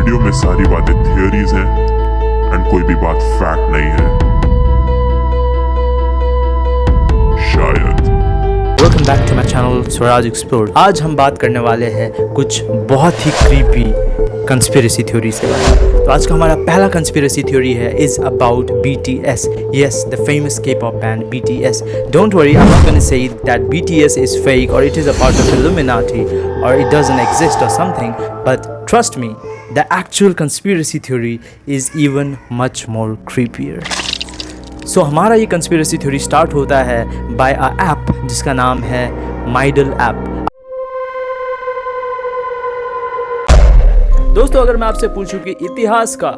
Video में सारी बातें थियोरीज हैं एंड कोई भी बात फैक्ट नहीं है, शायद। Welcome back to my channel Swaraj explore. आज हम बात करने वाले हैं कुछ बहुत ही क्रीपी कंस्पिरेसी थ्योरीज के बारे में। तो आज का हमारा पहला कंस्पिरेसी थ्योरी है is about BTS। Yes, the famous K-pop band BTS. Don't worry, I'm not going to say that BTS is fake or it is a part of Illuminati or it doesn't exist or something, but trust me, the actual conspiracy theory is even much more creepier. सो हमारा ये conspiracy theory start होता है bye अ app जिसका नाम है माइडल app. दोस्तों, अगर मैं आपसे पूछूं कि इतिहास का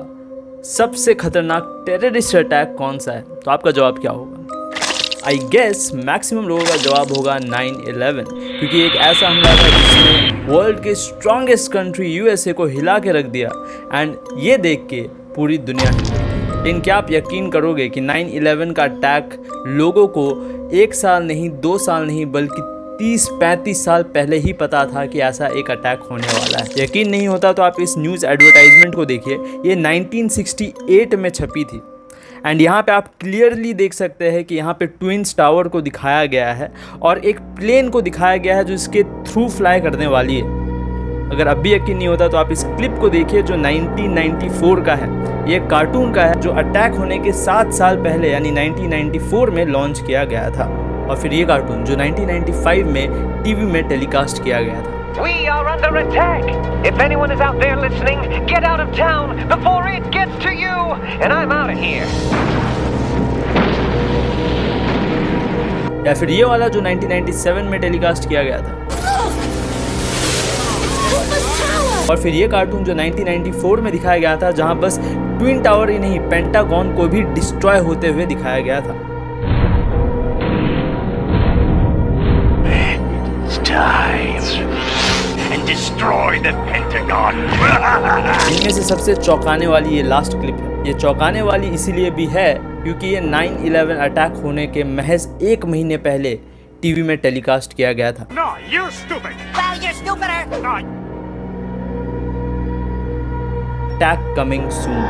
सबसे खतरनाक टेररिस्ट अटैक कौन सा है, तो आपका जवाब क्या होगा? आई गेस मैक्सिमम लोगों का जवाब होगा 9/11, क्योंकि एक ऐसा हमला था जिसने वर्ल्ड के स्ट्रॉन्गेस्ट कंट्री USA को हिला के रख दिया एंड ये देख के पूरी दुनिया हिल गई। लेकिन क्या आप यकीन करोगे कि 9/11 का अटैक लोगों को 1 साल नहीं, 2 साल नहीं, बल्कि 30-35 साल पहले ही पता था कि ऐसा एक अटैक होने वाला है। यकीन नहीं होता तो आप इस न्यूज़ एडवर्टाइजमेंट को देखिए, ये 1968 में छपी थी एंड यहाँ पे आप क्लियरली देख सकते हैं कि यहाँ पे ट्विन्स टावर को दिखाया गया है और एक प्लेन को दिखाया गया है जो इसके थ्रू फ्लाई करने वाली है। अगर अब भी यकीन नहीं होता तो आप इस क्लिप को देखिए जो 1994 का है। ये कार्टून का है जो अटैक होने के 7 साल पहले यानी 1994 में लॉन्च किया गया था, और फिर ये कार्टून जो 1995 में टीवी में टेलीकास्ट किया गया था। We are under attack. If anyone is out there listening, get out of town before it gets to you. And I'm out of here. या फिर ये वाला जो 1997 में टेलीकास्ट किया गया था। और फिर ये कार्टून जो 1994 में दिखाया गया था, जहां बस ट्विन टावर ही नहीं, पेंटागन को भी डिस्ट्रॉय होते हुए दिखाया गया था। इनमें से सबसे चौंकाने वाली ये लास्ट क्लिप है। ये चौंकाने वाली इसीलिए भी है क्योंकि ये 9/11 अटैक होने के महज 1 महीने पहले टीवी में टेलीकास्ट किया गया था। No, you're stupid. Well, you're stupider. No. Attack coming soon.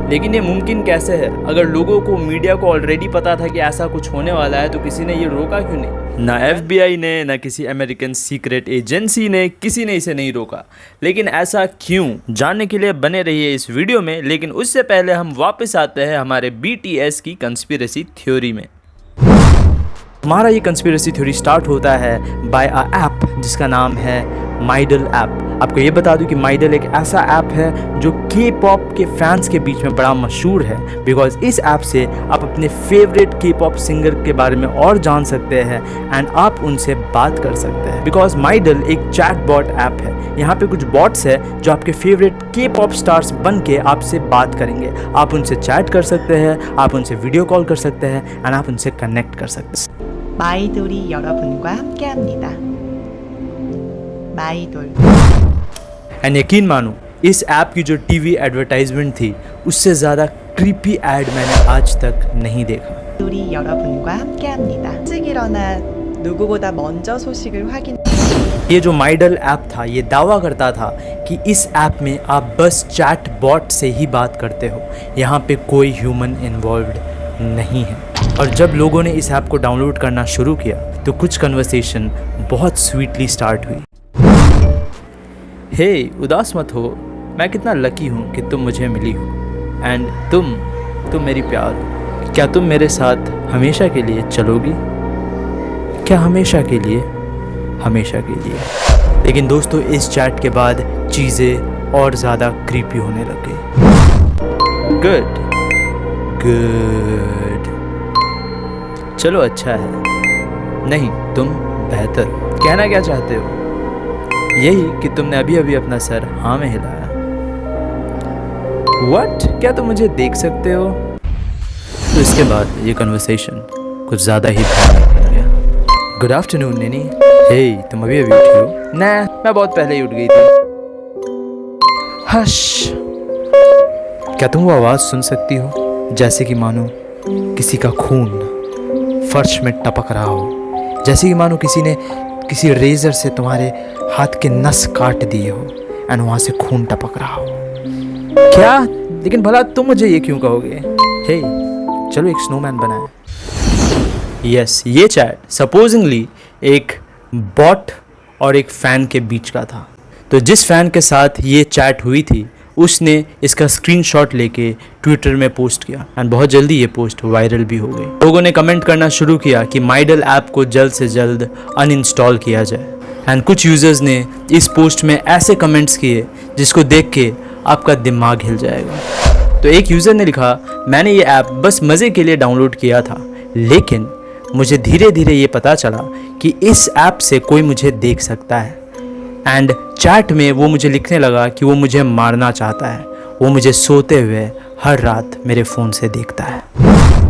लेकिन ये मुमकिन कैसे है? अगर लोगों को, मीडिया को ऑलरेडी पता था कि ऐसा कुछ होने वाला है, तो किसी ने ये रोका क्यों नहीं? ना FBI ने, ना किसी अमेरिकन सीक्रेट एजेंसी ने, किसी ने इसे नहीं रोका। लेकिन ऐसा क्यों, जानने के लिए बने रहिए इस वीडियो में। लेकिन उससे पहले हम वापस आते हैं हमारे BTS की कंस्पिरेसी थ्योरी में। हमारा ये कंस्पिरेसी थ्योरी स्टार्ट होता है बाय अ ऐप जिसका नाम है माइडल ऐप। आपको ये बता दूं कि माइडल एक ऐसा ऐप है जो K-pop के फैंस के बीच में बड़ा मशहूर है, बिकॉज इस ऐप से आप अपने फेवरेट K-pop सिंगर के बारे में और जान सकते हैं एंड आप उनसे बात कर सकते हैं। बिकॉज माइडल एक चैट बॉट ऐप है। यहाँ पे कुछ बॉट्स है जो आपके फेवरेट K-pop स्टार्स बन के आपसे बात करेंगे। आप उनसे चैट कर सकते हैं, आप उनसे वीडियो कॉल कर सकते हैं एंड आप उनसे कनेक्ट कर सकते हैं। 마이돌이 여러분과 함께합니다. 마이돌. एंड यकीन मानो, इस ऐप की जो टीवी एडवर्टाइजमेंट थी उससे ज़्यादा क्रीपी ऐड मैंने आज तक नहीं देखा। 마이돌이 여러분과 함께합니다. 일찍 일어나 누구보다 먼저 소식을 확인. ये जो माइडल ऐप था ये दावा करता था कि इस ऐप में आप बस चैट बॉट से ही बात करते हो, यहाँ पे कोई ह्यूमन इन्वॉल्व्ड नहीं है। और जब लोगों ने इस ऐप को डाउनलोड करना शुरू किया तो कुछ कन्वर्सेशन बहुत स्वीटली स्टार्ट हुई। हे, उदास मत हो, मैं कितना लकी हूँ कि तुम मुझे मिली हो एंड तुम मेरी प्यार हो। क्या तुम मेरे साथ हमेशा के लिए चलोगी? क्या हमेशा के लिए? हमेशा के लिए। लेकिन दोस्तों, इस चैट के बाद चीज़ें और ज़्यादा क्रीपी होने लग गई। गुड, चलो अच्छा है। नहीं, तुम बेहतर। कहना क्या चाहते हो? यही कि तुमने अभी अभी अपना सर हाँ में हिलाया। What? क्या तुम मुझे देख सकते हो? तो इसके बाद ये कन्वर्सेशन कुछ ज़्यादा ही भयानक बन गया। Good afternoon Naini. हे, तुम अभी अभी उठी हो? ना, मैं बहुत पहले ही उठ गई थी। हश। क्या तुम वो आवाज़ सुन सकती हो जैसे कि मानो किसी का खून फर्श में टपक रहा हो, जैसे कि मानो किसी ने किसी रेजर से तुम्हारे हाथ के नस काट दिए हो एंड वहाँ से खून टपक रहा हो। क्या? लेकिन भला तुम मुझे ये क्यों कहोगे? हे, चलो एक स्नोमैन बनाए। यस, ये चैट सपोजिंगली एक बॉट और एक फ़ैन के बीच का था। तो जिस फ़ैन के साथ ये चैट हुई थी उसने इसका स्क्रीनशॉट लेके ट्विटर में पोस्ट किया एंड बहुत जल्दी ये पोस्ट वायरल भी हो गई। लोगों ने कमेंट करना शुरू किया कि माइडल ऐप को जल्द से जल्द अनइंस्टॉल किया जाए एंड कुछ यूज़र्स ने इस पोस्ट में ऐसे कमेंट्स किए जिसको देख के आपका दिमाग हिल जाएगा। तो एक यूज़र ने लिखा, मैंने ये ऐप बस मज़े के लिए डाउनलोड किया था, लेकिन मुझे धीरे धीरे ये पता चला कि इस ऐप से कोई मुझे देख सकता है एंड चैट में वो मुझे लिखने लगा कि वो मुझे मारना चाहता है, वो मुझे सोते हुए हर रात मेरे फ़ोन से देखता है।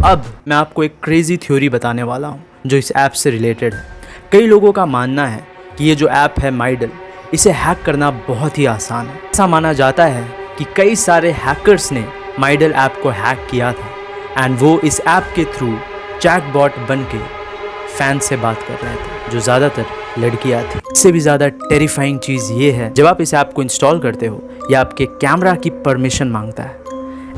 अब मैं आपको एक क्रेज़ी थ्योरी बताने वाला हूँ जो इस ऐप से रिलेटेड है। कई लोगों का मानना है कि ये जो ऐप है माइडल, इसे हैक करना बहुत ही आसान है। ऐसा माना जाता है कि कई सारे हैकर्स ने माइडल ऐप को हैक किया था एंड वो इस ऐप के थ्रू चैटबॉट बन के फैन से बात कर रहे थे जो ज़्यादातर लड़कियां थी। इससे भी ज़्यादा टेरिफाइंग चीज़ ये है, जब आप इस ऐप को इंस्टॉल करते हो या आपके कैमरा की परमिशन मांगता है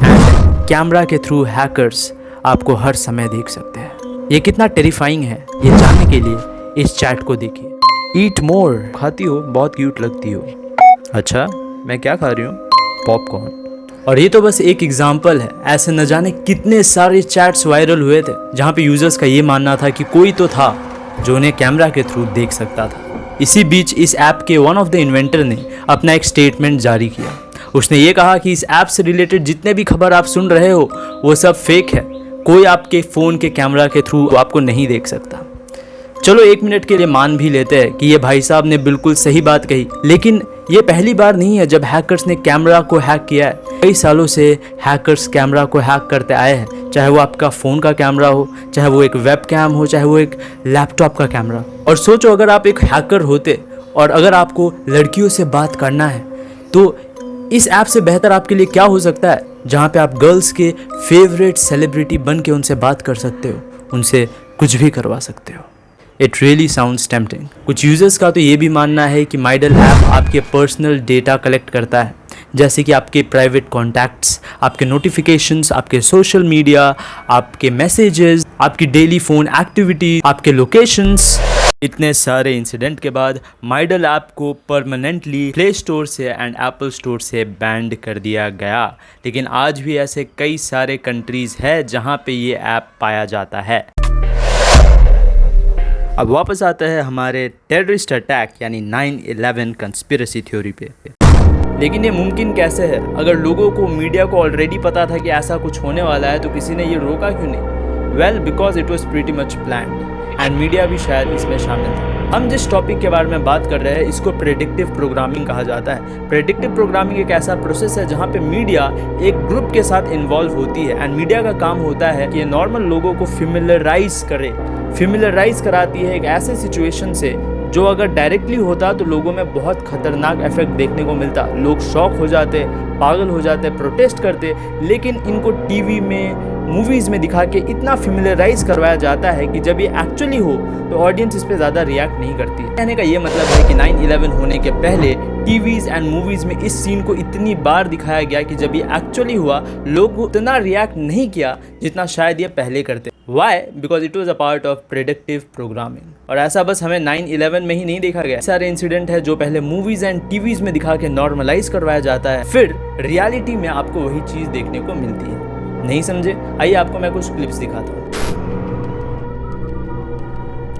एंड कैमरा के थ्रू हैकर्स आपको हर समय देख सकते हैं। ये कितना टेरिफाइंग है ये जानने के लिए इस चैट को देखिए। ईट मोर, खाती हो, बहुत क्यूट लगती हो। अच्छा, मैं क्या खा रही हूँ? पॉपकॉर्न। और ये तो बस एक एग्जाम्पल है, ऐसे न जाने कितने सारे चैट्स वायरल हुए थे जहाँ पे यूजर्स का ये मानना था कि कोई तो था जो उन्हें कैमरा के थ्रू देख सकता था। इसी बीच इस ऐप के वन ऑफ द इन्वेंटर ने अपना एक स्टेटमेंट जारी किया। उसने ये कहा कि इस ऐप से रिलेटेड जितने भी खबर आप सुन रहे हो वो सब फेक है, कोई आपके फ़ोन के कैमरा के थ्रू आपको नहीं देख सकता। चलो एक मिनट के लिए मान भी लेते हैं कि ये भाई साहब ने बिल्कुल सही बात कही, लेकिन ये पहली बार नहीं है जब हैकर्स ने कैमरा को हैक किया है। कई सालों से हैकर्स कैमरा को हैक करते आए हैं, चाहे वो आपका फ़ोन का कैमरा हो, चाहे वो एक वेब कैम हो, चाहे वो एक लैपटॉप का कैमरा। और सोचो अगर आप एक हैकर होते और अगर आपको लड़कियों से बात करना है तो इस ऐप से बेहतर आपके लिए क्या हो सकता है, जहाँ पे आप गर्ल्स के फेवरेट सेलिब्रिटी बन के उनसे बात कर सकते हो, उनसे कुछ भी करवा सकते हो। It really sounds tempting. कुछ यूज़र्स का तो ये भी मानना है कि माइडल ऐप आपके पर्सनल डेटा कलेक्ट करता है, जैसे कि आपके प्राइवेट कॉन्टैक्ट्स, आपके नोटिफिकेशंस, आपके सोशल मीडिया, आपके मैसेजेस, आपकी डेली फ़ोन एक्टिविटी, आपके लोकेशंस। इतने सारे इंसिडेंट के बाद माइडल ऐप को परमानेंटली प्ले स्टोर से एंड एप्पल स्टोर से बैंड कर दिया गया, लेकिन आज भी ऐसे कई सारे कंट्रीज़ है जहाँ पे ये ऐप पाया जाता है। अब वापस आता है हमारे टेररिस्ट अटैक यानी 9/11 कंस्पिरेसी थ्योरी पे। लेकिन ये मुमकिन कैसे है? अगर लोगों को, मीडिया को ऑलरेडी पता था कि ऐसा कुछ होने वाला है तो किसी ने ये रोका क्यों नहीं? Well, because it was pretty much planned and media भी शायद इसमें शामिल था। हम जिस टॉपिक के बारे में बात कर रहे हैं इसको प्रेडिक्टिव प्रोग्रामिंग कहा जाता है। प्रेडिक्टिव प्रोग्रामिंग एक ऐसा प्रोसेस है जहाँ पे मीडिया एक ग्रुप के साथ इन्वॉल्व होती है एंड मीडिया का काम होता है कि नॉर्मल लोगों को फिमिलराइज कराती है एक ऐसे सिचुएशन से जो अगर डायरेक्टली होता तो लोगों में बहुत खतरनाक इफेक्ट देखने को मिलता। लोग शॉक हो जाते, पागल हो जाते, प्रोटेस्ट करते, लेकिन इनको टीवी में, मूवीज़ में दिखा के इतना फिमिलराइज करवाया जाता है कि जब ये एक्चुअली हो तो ऑडियंस इस पर ज़्यादा रिएक्ट नहीं करती। कहने का ये मतलब है कि 9/11 होने के पहले टीवीज़ एंड मूवीज़ में इस सीन को इतनी बार दिखाया गया कि जब ये एक्चुअली हुआ लोग उतना रिएक्ट नहीं किया जितना शायद ये पहले करते। Why? Because it was a part of predictive programming. और ऐसा बस हमें 9/11 में ही नहीं देखा गया, सारे इंसिडेंट है जो पहले मूवीज़ एंड टीवीज़ में दिखा के नॉर्मलाइज करवाया जाता है, फिर रियलिटी में आपको वही चीज़ देखने को मिलती है। नहीं समझे? आइए आपको मैं कुछ क्लिप्स दिखाता हूँ।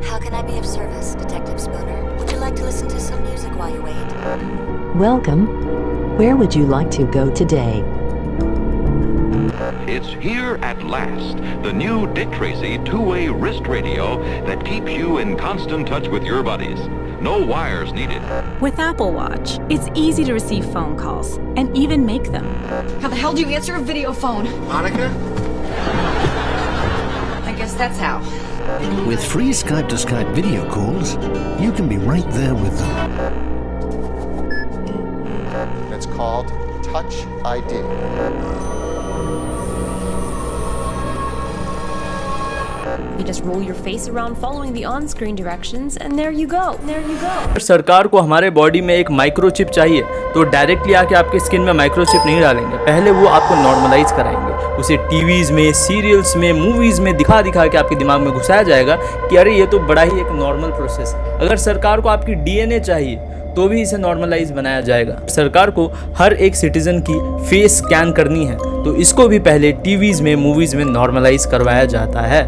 How can I be of service, Detective Spooner? Would you like to listen to some music while you wait? Welcome. Where would you like to go today? It's here at last, the new Dick Tracy two-way wrist radio that keeps you in constant touch with your buddies. No wires needed. With Apple Watch, it's easy to receive phone calls and even make them. How the hell do you answer a video phone? Monica? I guess that's how. With free Skype to Skype video calls, you can be right there with them. It's called Touch ID. You just roll your face around following the on-screen directions and there you go. अगर सरकार को हमारे body में एक microchip चाहिए तो directly आके आपके स्किन में माइक्रोचिप नहीं डालेंगे, पहले वो आपको नॉर्मलाइज कराएंगे। उसे टीवीज़ में, सीरियल्स में, मूवीज़ में दिखा के आपके दिमाग में घुसाया जाएगा कि अरे ये तो बड़ा ही एक नॉर्मल प्रोसेस है। अगर सरकार को आपकी डीएनए चाहिए तो भी इसे नॉर्मलाइज बनाया जाएगा। सरकार को हर एक सिटीजन की फेस स्कैन करनी है तो इसको भी पहले टीवीज़ में, मूवीज़ में नॉर्मलाइज करवाया जाता है।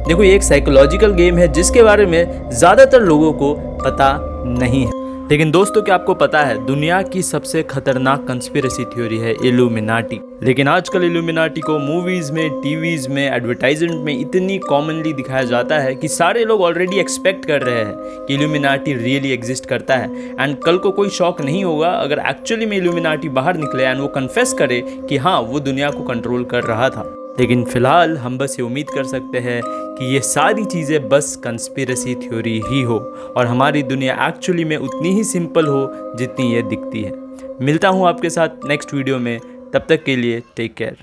देखो, ये एक साइकोलॉजिकल गेम है जिसके बारे में ज़्यादातर लोगों को पता नहीं है। लेकिन दोस्तों, क्या आपको पता है दुनिया की सबसे खतरनाक कंस्पिरेसी थ्योरी है इल्यूमिनाटी। लेकिन आजकल इल्यूमिनाटी को मूवीज़ में, टीवीज़ में, एडवर्टाइजमेंट में इतनी कॉमनली दिखाया जाता है कि सारे लोग ऑलरेडी एक्सपेक्ट कर रहे हैं कि इल्यूमिनाटी रियली एग्जिस्ट करता है। एंड कल को कोई शॉक नहीं होगा अगर एक्चुअली में इल्यूमिनाटी बाहर निकले एंड वो कन्फेस करे कि हाँ, वो दुनिया को कंट्रोल कर रहा था। लेकिन फ़िलहाल हम बस ये उम्मीद कर सकते हैं कि ये सारी चीज़ें बस कंस्पिरेसी थ्योरी ही हो और हमारी दुनिया एक्चुअली में उतनी ही सिंपल हो जितनी ये दिखती है। मिलता हूँ आपके साथ नेक्स्ट वीडियो में, तब तक के लिए टेक केयर।